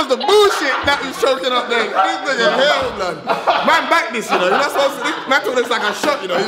was the bullshit that was choking up there. This nigga hell, blood. Man, back this, you know. You're not supposed to. Man thought it's like a shot, you know.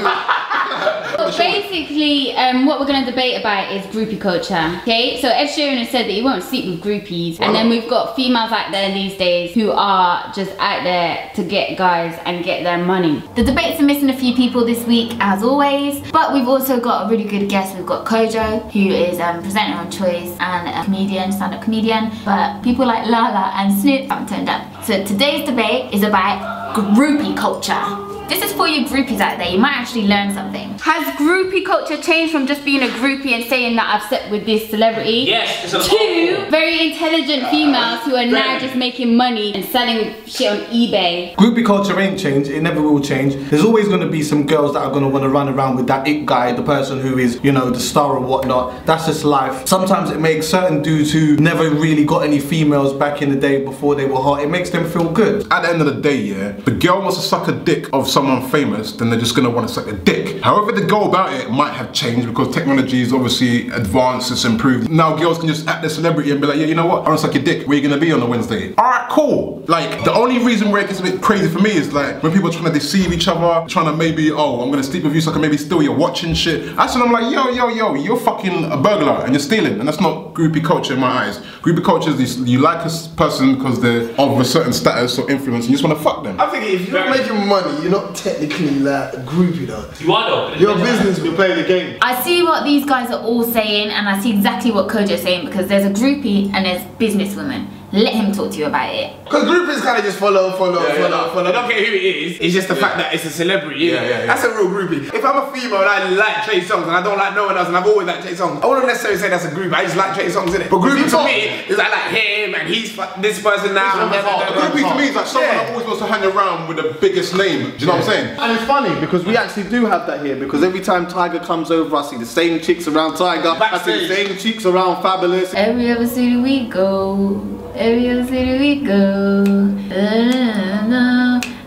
So basically, what we're going to debate about is groupie culture. Okay, so Ed Sheeran has said that he won't sleep with groupies, and then we've got females out there these days who are just out there to get guys and get their money. The debates are missing a few people this week, as always, but we've also got a really good guest. We've got Kojo, who is presenter on Choice and a comedian, stand-up comedian, but people like Lala and Snoop haven't turned up. So today's debate is about groupie culture. This is for you groupies out there, you might actually learn something. Has groupie culture changed from just being a groupie and saying that I've slept with this celebrity? Yes, to very intelligent females who are now just making money and selling shit on eBay. Groupie culture ain't changed, it never will change. There's always going to be some girls that are going to want to run around with that it guy, the person who is, you know, the star or whatnot. That's just life. Sometimes it makes certain dudes who never really got any females back in the day before they were hot, it makes them feel good. At the end of the day, yeah, the girl wants to suck a dick of someone famous, then they're just gonna want to suck a dick. However they go about it might have changed because technology is obviously advanced, it's improved. Now girls can just act their celebrity and be like, yeah, you know what, I want to suck your dick, where you gonna be on a Wednesday? Alright, cool. Like, the only reason where it gets a bit crazy for me is like, when people are trying to deceive each other, trying to maybe, oh, I'm gonna sleep with you so I can maybe steal your watch and shit. That's when I'm like, yo, you're fucking a burglar and you're stealing, and that's not groupie culture in my eyes. Groupie culture is you like a person because they're of a certain status or influence and you just want to fuck them. I think if you're making money, you're not technically like a groupie though. You are though. Your business, we play the game. I see what these guys are all saying, and I see exactly what Kojo's saying, because there's a groupie and there's businesswomen. Let him talk to you about it. Because groupies kind of just follow. I don't care who it is. It's just the fact that it's a celebrity. Yeah. That's a real groupie. If I'm a female and I like Trey Songz and I don't like no one else and I've always liked Trey Songz, I wouldn't necessarily say that's a groupie. I just like Trey Songz, innit? But groupie to me is I like him and he's this person now. Groupie to me is like someone that always wants to hang around with the biggest name. Do you know what I'm saying? And it's funny because we actually do have that here, because every time Tiger comes over, I see the same chicks around Tiger, I see the same chicks around Fabulous. Every other city we go, every other city we go,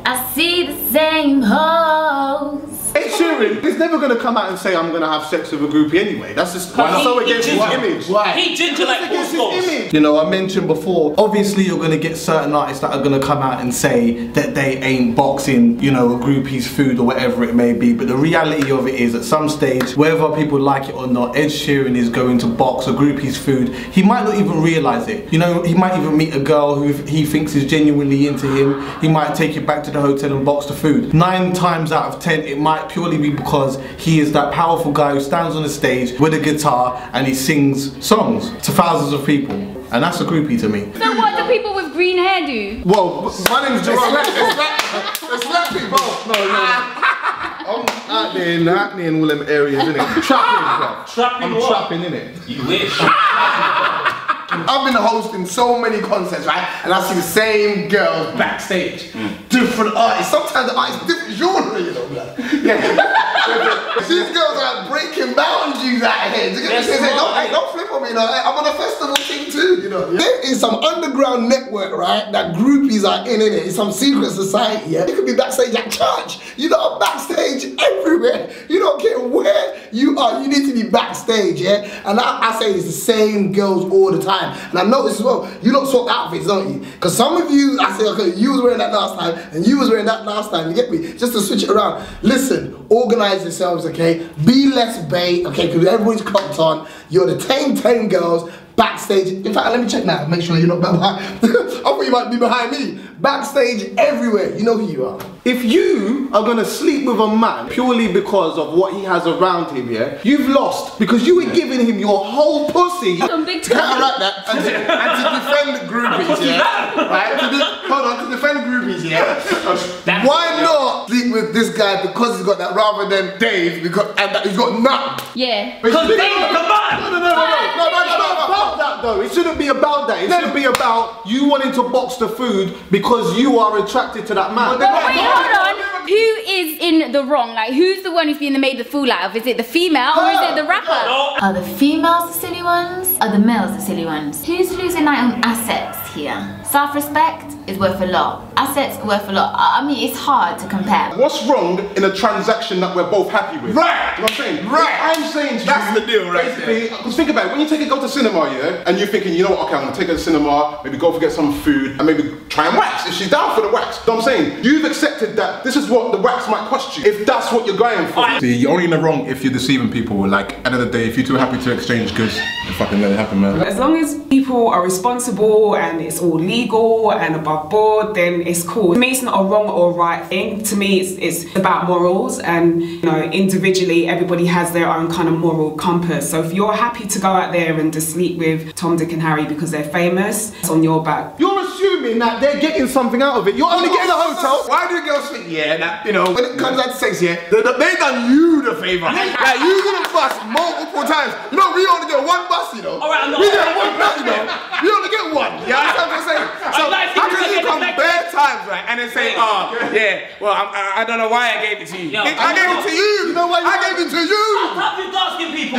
I see the same hoes. Ed Sheeran is never going to come out and say I'm going to have sex with a groupie anyway. That's just so against his image. He ginger like against his image. You know, I mentioned before, obviously you're going to get certain artists that are going to come out and say that they ain't boxing, you know, a groupie's food or whatever it may be. But the reality of it is, at some stage, whether people like it or not, Ed Sheeran is going to box a groupie's food. He might not even realise it. You know, he might even meet a girl who he thinks is genuinely into him. He might take it back to the hotel and box the food. 9 times out of 10, it might purely be because he is that powerful guy who stands on the stage with a guitar and he sings songs to thousands of people. And that's a groupie to me. So what do people with green hair do? Well, my name's Gerard. It's slap people. No. I'm out there in Hackney and all them areas, innit? Trapping, I'm trapping, innit? You wish. I've been hosting so many concerts, right? And I see the same girls backstage. Different artists. Sometimes the artists different genre, you know, like. These girls are breaking boundaries out here. Don't flip on me, you know. I'm on a festival thing too, you know. There is some underground network, right, that groupies are in it. It's some secret society, yeah? You could be backstage at church. You know, backstage everywhere. You don't care where you are, you need to be backstage, yeah? And I say it's the same girls all the time. And I notice as well, you don't swap outfits, don't you? Because some of you, I say, okay, you was wearing that last time, and you was wearing that last time, you get me? Just to switch it around. Listen, organize yourselves, okay? Be less bait, okay? Because everyone's clocked on. You're the tame girls backstage. In fact, let me check now, make sure you're not behind. I thought you might be behind me. Backstage everywhere, you know who you are. If you are gonna sleep with a man purely because of what he has around him, yeah, you've lost, because you were giving him your whole pussy. Counteract that and to defend groupies, yeah. Right? To defend groupies, yeah. Why not sleep with this guy because he's got that rather than Dave and that he's got none? Yeah. Because Dave, come on! No, it shouldn't be about that. It shouldn't be about you wanting to box the food because you are attracted to that man. But wait, hold on. Who is in the wrong? Like, who's the one who's being made the fool out of? Is it the female or is it the rapper? No. Are the females the silly ones? Are the males the silly ones? Who's losing out on assets here? Self-respect is worth a lot. Assets are worth a lot. I mean, it's hard to compare. What's wrong in a transaction that we're both happy with? Right. You know what I'm saying? Right. I'm saying to That's you, the deal right basically, because think about it, when you go to cinema, yeah, and you're thinking, you know what, okay, I'm gonna take her to cinema, maybe go get some food, and maybe try and wax, if she's down for the wax. You know what I'm saying? You've accepted that this is what the wax might cost you, if that's what you're going for. See, you're only in the wrong if you're deceiving people. Like, at the end of the day, if you're too happy to exchange goods, you fucking let it happen, man. As long as people are responsible and it's all legal and above board, then it's cool. To me, it's not a wrong or right thing. To me, it's about morals, and you know, individually, everybody has their own kind of moral compass. So if you're happy to go out there and just sleep with Tom, Dick and Harry because they're famous, it's on your back. You're assuming that they're getting something out of it. You're only getting a hotel. Why do girls think, yeah, that, you know, when it comes out to sex, yeah, they done you the favour. Like, you gonna bust multiple times. You know, we only get one bus, you know. Alright, we get one bus, you know. We only get one. You understand what I'm saying? So, how can you come bare times, right, and then say, oh, yeah, well, I don't know why I gave it to you. I gave it to you. You know why I gave it to you? Stop you asking people.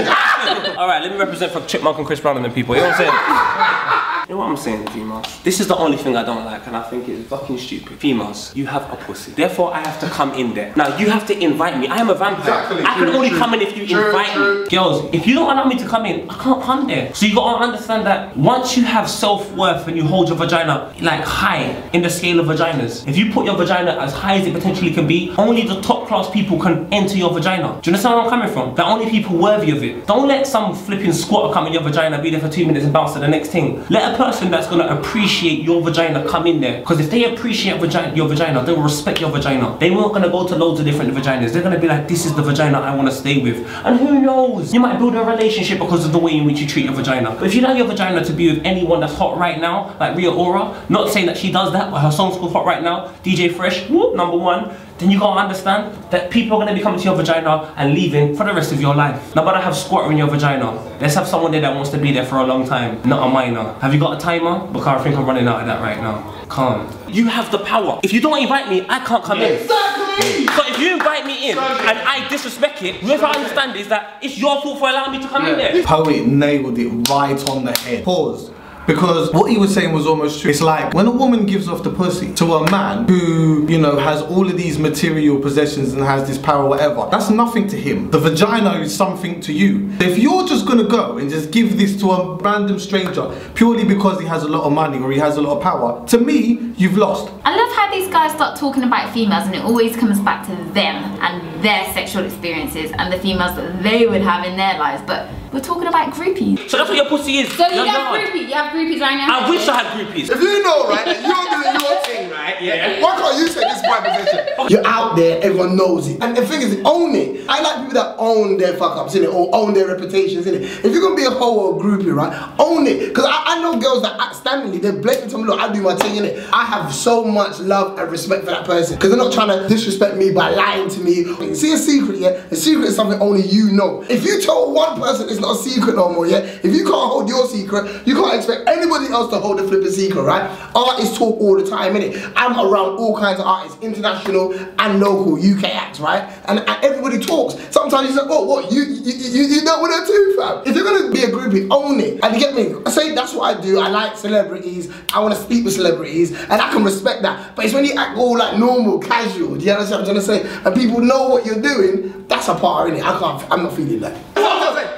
Alright, let me represent for Chipmunk and Chris Brown and them people. You know what I'm saying? You know what I'm saying, females? This is the only thing I don't like, and I think it's fucking stupid. Females, you have a pussy. Therefore, I have to come in there. Now, you have to invite me. I am a vampire. Exactly. I can only come in if you invite me. Girls, if you don't allow me to come in, I can't come there. So you gotta understand that once you have self-worth and you hold your vagina like high in the scale of vaginas, if you put your vagina as high as it potentially can be, only the top class people can enter your vagina. Do you understand where I'm coming from? The only people worthy of it. Don't let some flipping squatter come in your vagina, be there for 2 minutes and bounce to the next thing. Let a person that's gonna appreciate your vagina come in there. Because if they appreciate your vagina, they will respect your vagina. They weren't gonna go to loads of different vaginas. They're gonna be like, this is the vagina I wanna stay with. And who knows? You might build a relationship because of the way in which you treat your vagina. But if you allow your vagina to be with anyone that's hot right now, like Rhea Ora, not saying that she does that, but her song's called Hot Right Now, DJ Fresh, whoop, #1, then you gotta understand that people are gonna be coming to your vagina and leaving for the rest of your life. Now, but I have squatter in your vagina. Let's have someone there that wants to be there for a long time, not a minor. Have you got a timer? Because I think I'm running out of that right now. Can't. You have the power. If you don't invite me, I can't come in. Exactly! So if you invite me in and I disrespect it, what I understand is that it's your fault for allowing me to come in there. Poet nailed it right on the head. Pause. Because what he was saying was almost true. It's like when a woman gives off the pussy to a man who, you know, has all of these material possessions and has this power, whatever, that's nothing to him. The vagina is something to you. If you're just gonna go and just give this to a random stranger purely because he has a lot of money or he has a lot of power, to me, you've lost. I love how these guys start talking about females and it always comes back to them and their sexual experiences and the females that they would have in their lives, but we're talking about groupies. So that's what your pussy is. So you have groupies, you have groupies right now? I wish I had groupies. If you know, right, that you're doing your thing, right, yeah, why can't you say this is my position? You're out there, everyone knows it. And the thing is, own it. I like people that own their fuck-ups, innit, or own their reputations, innit. If you're gonna be a hoe or a groupie, right, own it. Because I know girls that act standardly, they're blatantly telling me, look, I do my thing, innit. I have so much love and respect for that person. Because they're not trying to disrespect me by lying to me. See a secret, yeah? A secret is something only you know. If you tell one person it's not a secret no more, yeah? If you can't hold your secret, you can't expect anybody else to hold the flipping secret, right? Artists talk all the time, innit? I'm around all kinds of artists, international and local, UK acts, right? And everybody talks. Sometimes you say, oh, what, you know what they're too, fam? If you're gonna be a groupie, own it. And you get me? I say that's what I do. I like celebrities. I wanna speak with celebrities, and I can respect that. But it's when you act all like normal, casual, do you understand what I'm trying to say? And people know what you're doing, that's a part, innit? I'm not feeling that.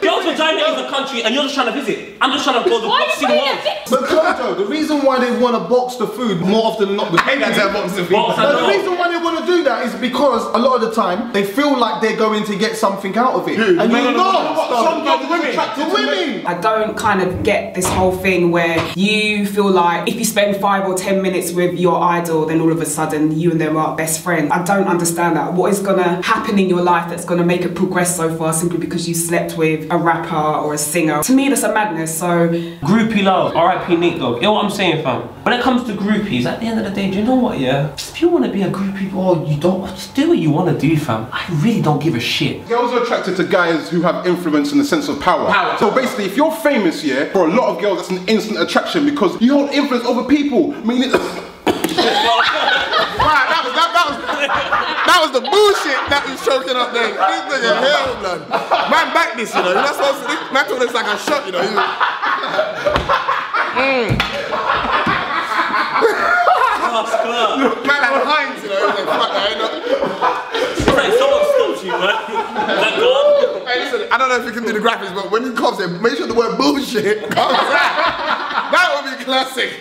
Your vagina is a country and you're just trying to visit. I'm just trying to go to boxing world. But Jojo, the reason why they want to box the food more often than not, the reason why they want to do that is because a lot of the time they feel like they're going to get something out of it. And you're not. Some girls are attracted to women. I don't kind of get this whole thing where you feel like if you spend 5 or 10 minutes with your idol, then all of a sudden you and them are best friends. I don't understand that. What is gonna happen in your life that's gonna make it progress so far simply because you slept with a rapper or a singer? To me, that's a madness. So groupie love, R.I.P. Nate Dogg. You know what I'm saying, fam? When it comes to groupies, at the end of the day, do you know what, yeah? If you want to be a groupie or you don't, just do what you want to do, fam. I really don't give a shit. Girls are attracted to guys who have influence in the sense of power. So basically, if you're famous, yeah, for a lot of girls, that's an instant attraction because you hold influence over people. I mean, that was the bullshit that was choking up there. This nigga hell, blood. Man, back this, you know. You're not supposed to. Man, thought it's like a shot, you know. Man had Heinz, you know, he was like, fuck that, It's like someone stops you, man. That God. Hey, listen, I don't know if you can do the graphics, but when it comes there, make sure the word bullshit comes out. That would be classic.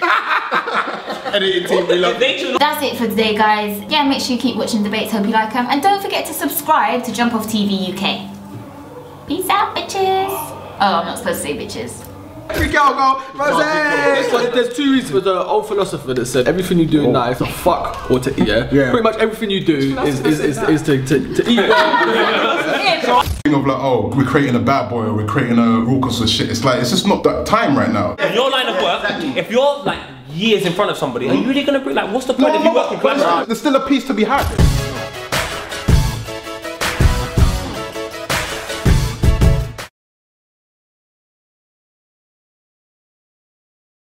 Editing team, we love it. That's it for today, guys. Yeah, make sure you keep watching debates. Hope you like them. And don't forget to subscribe to Jump Off TV UK. Peace out, bitches. Oh, I'm not supposed to say bitches. Every girl go, Rose! There's two reasons. There's an old philosopher that said everything you do in life, to fuck or to eat, yeah? Pretty much everything you do is to eat well. Thing of like, oh, we're creating a bad boy or we're creating a raucous or shit. It's like, it's just not that time right now. In your line of work, if you're like years in front of somebody, are you really gonna bring like, what's the point if you work in class? There's still a piece to be had.